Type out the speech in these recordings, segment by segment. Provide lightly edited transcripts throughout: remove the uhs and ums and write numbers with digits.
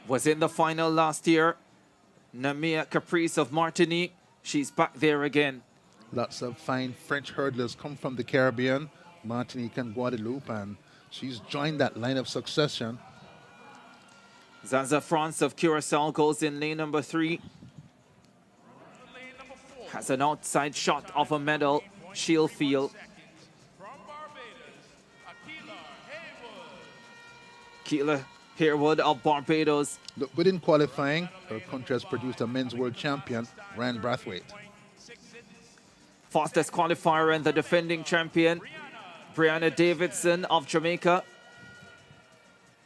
Was in the final last year. Namia Caprice of Martinique. She's back there again. Lots of fine French hurdlers come from the Caribbean, Martinique and Guadeloupe, and she's joined that line of succession. Zaza France of Curacao goes in lane number 3. Has an outside shot of a medal. She'll feel. Keela Harewood of Barbados. Look good in qualifying. Her country has produced a men's world champion, Ryan Brathwaite. Fastest qualifier and the defending champion, Brianna Davidson of Jamaica.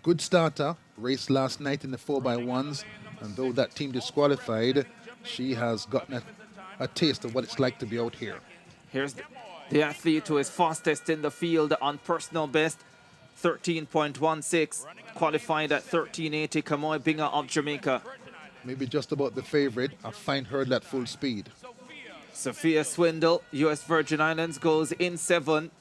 Good starter, raced last night in the 4x1s, and though that team disqualified, she has gotten a taste of what it's like to be out here. Here's the athlete who is fastest in the field on personal best, 13.16, qualified at 13.80, Kamoy Binger of Jamaica. Maybe just about the favorite, a fine hurdle at full speed. Sophia Swindle, U.S. Virgin Islands, goes in 7.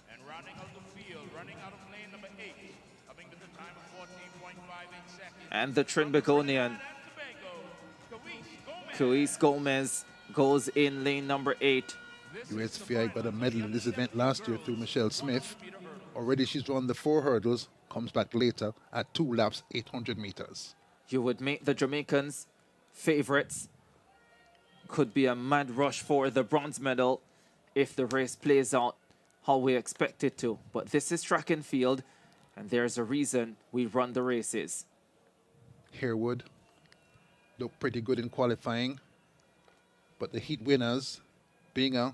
And the Trinbagonian, Cuis Gomez, goes in lane number 8. USVI got a medal in this event last year through Michelle Smith. Already she's run the 4 hurdles, comes back later at 2 laps, 800 meters. You would make the Jamaicans favorites. Could be a mad rush for the bronze medal if the race plays out how we expect it to. But this is track and field, and there's a reason we run the races. Harewood looked pretty good in qualifying, but the heat winners, Binger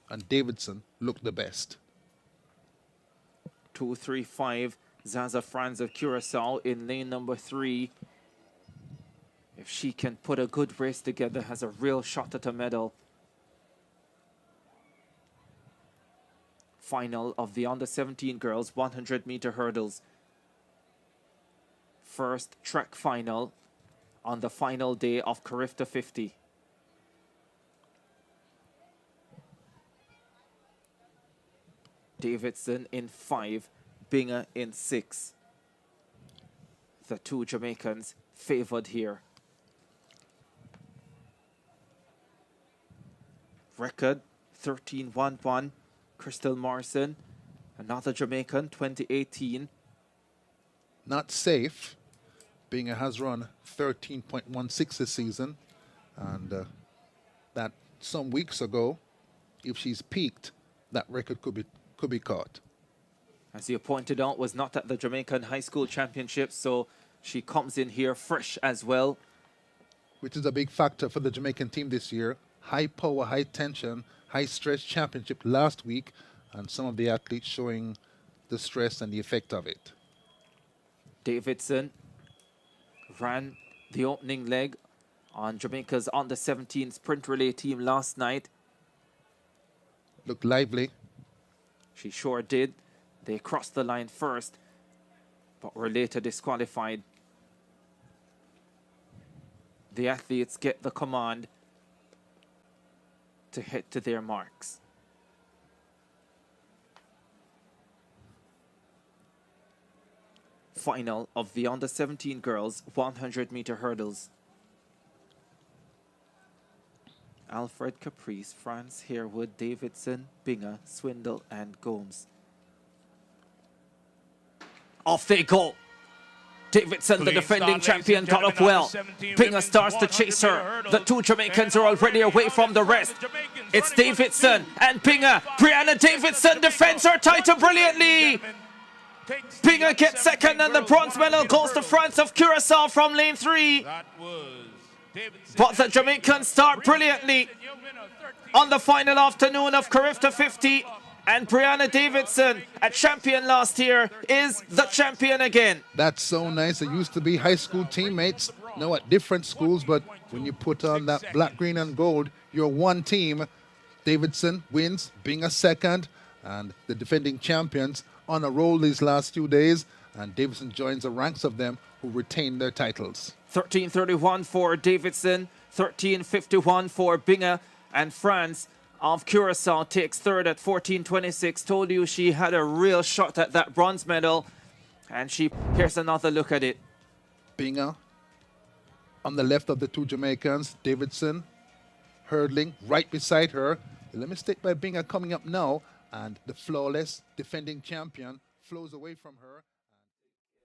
and Davidson, looked the best. 2:35, Zaza Franz of Curacao in lane number 3. If she can put a good race together, has a real shot at a medal. Final of the under-17 girls 100-meter hurdles. First track final on the final day of CARIFTA 50. Davidson in 5, Binger in 6. The 2 Jamaicans favored here. Record 13.11. Crystal Morrison, another Jamaican, 2018. Not safe. Binger has run 13.16 this season, and that some weeks ago, if she's peaked, that record could be caught. As you pointed out, was not at the Jamaican High School Championships, so she comes in here fresh as well. Which is a big factor for the Jamaican team this year. High power, high tension, high stress championship last week, and some of the athletes showing the stress and the effect of it. Davidson ran the opening leg on Jamaica's under-17 sprint relay team last night. Looked lively. She sure did. They crossed the line first, but were later disqualified. The athletes get the command to head to their marks. Final of the under-17 girls 100-meter hurdles. Alfred Caprice, France Harewood, Davidson, Binger, Swindle, and Gomes. Off they go. Davidson, the defending champion, got up well. Binger starts to chase her. The 2 Jamaicans are already away from the rest. It's Davidson and Binger. Brianna Davidson defends her title brilliantly. Binger gets second, and the bronze medal goes to France of Curacao from lane 3. But the Jamaicans start brilliantly on the final afternoon of CARIFTA 50. And Brianna Davidson, a champion last year, is the champion again. That's so nice. They used to be high school teammates, now at different schools, but when you put on that black, green, and gold, you're one team. Davidson wins, being a second, and the defending champions on a roll these last few days, and Davidson joins the ranks of them who retain their titles. 13:31 for Davidson, 13:51 for Binger, and France of Curacao takes third at 14:26. Told you she had a real shot at that bronze medal, and here's another look at it. Binger on the left of the two Jamaicans. Davidson hurdling right beside her. The mistake by Binger coming up now, and the flawless defending champion flows away from her.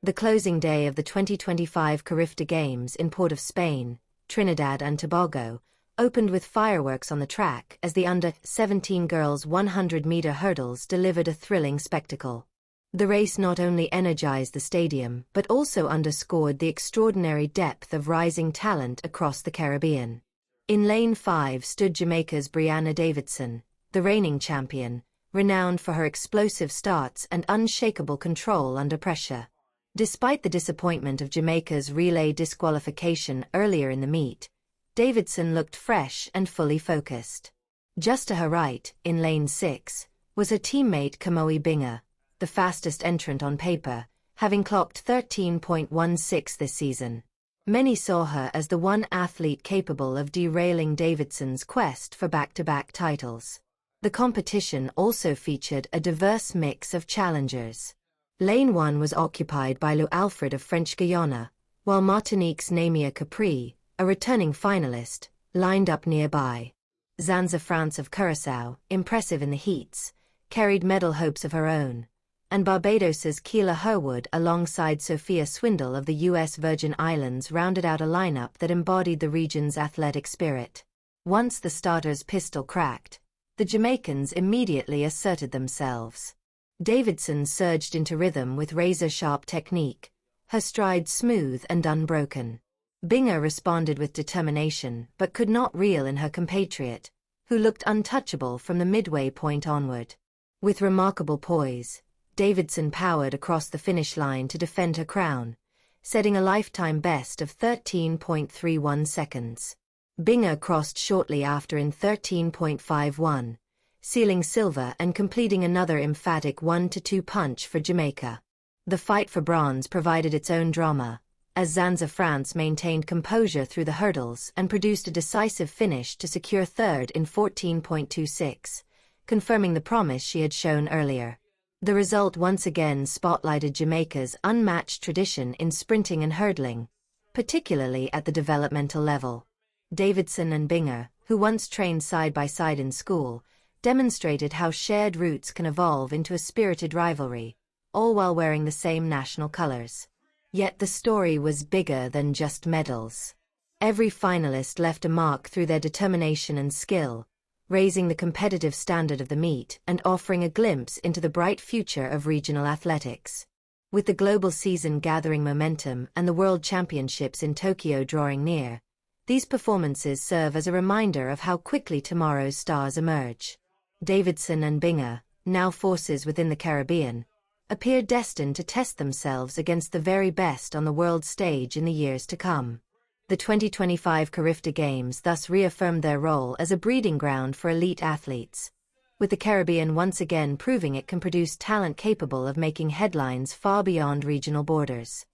The closing day of the 2025 CARIFTA Games in Port of Spain, Trinidad and Tobago, opened with fireworks on the track as the under-17 girls' 100-meter hurdles delivered a thrilling spectacle. The race not only energized the stadium but also underscored the extraordinary depth of rising talent across the Caribbean. In Lane 5 stood Jamaica's Brianna Davidson, the reigning champion, renowned for her explosive starts and unshakable control under pressure. Despite the disappointment of Jamaica's relay disqualification earlier in the meet, Davidson looked fresh and fully focused. Just to her right, in Lane 6, was her teammate Kamoy Binger, the fastest entrant on paper, having clocked 13.16 this season. Many saw her as the one athlete capable of derailing Davidson's quest for back-to-back titles. The competition also featured a diverse mix of challengers. Lane 1 was occupied by Lou Alfred of French Guiana, while Martinique's Namia Capri, a returning finalist, lined up nearby. Zanza France of Curaçao, impressive in the heats, carried medal hopes of her own, and Barbados's Keela Herwood alongside Sophia Swindle of the U.S. Virgin Islands rounded out a lineup that embodied the region's athletic spirit. Once the starter's pistol cracked, the Jamaicans immediately asserted themselves. Davidson surged into rhythm with razor-sharp technique, her stride smooth and unbroken. Binger responded with determination but could not reel in her compatriot, who looked untouchable from the midway point onward. With remarkable poise, Davidson powered across the finish line to defend her crown, setting a lifetime best of 13.31 seconds. Binger crossed shortly after in 13.51. Sealing silver and completing another emphatic 1-2 punch for Jamaica. The fight for bronze provided its own drama, as Zanza France maintained composure through the hurdles and produced a decisive finish to secure third in 14.26, confirming the promise she had shown earlier. The result once again spotlighted Jamaica's unmatched tradition in sprinting and hurdling, particularly at the developmental level. Davidson and Binger, who once trained side by side in school, demonstrated how shared roots can evolve into a spirited rivalry, all while wearing the same national colors. Yet the story was bigger than just medals. Every finalist left a mark through their determination and skill, raising the competitive standard of the meet and offering a glimpse into the bright future of regional athletics. With the global season gathering momentum and the World Championships in Tokyo drawing near, these performances serve as a reminder of how quickly tomorrow's stars emerge. Davidson and Binger, now forces within the Caribbean, appear destined to test themselves against the very best on the world stage in the years to come. The 2025 CARIFTA Games thus reaffirmed their role as a breeding ground for elite athletes, with the Caribbean once again proving it can produce talent capable of making headlines far beyond regional borders.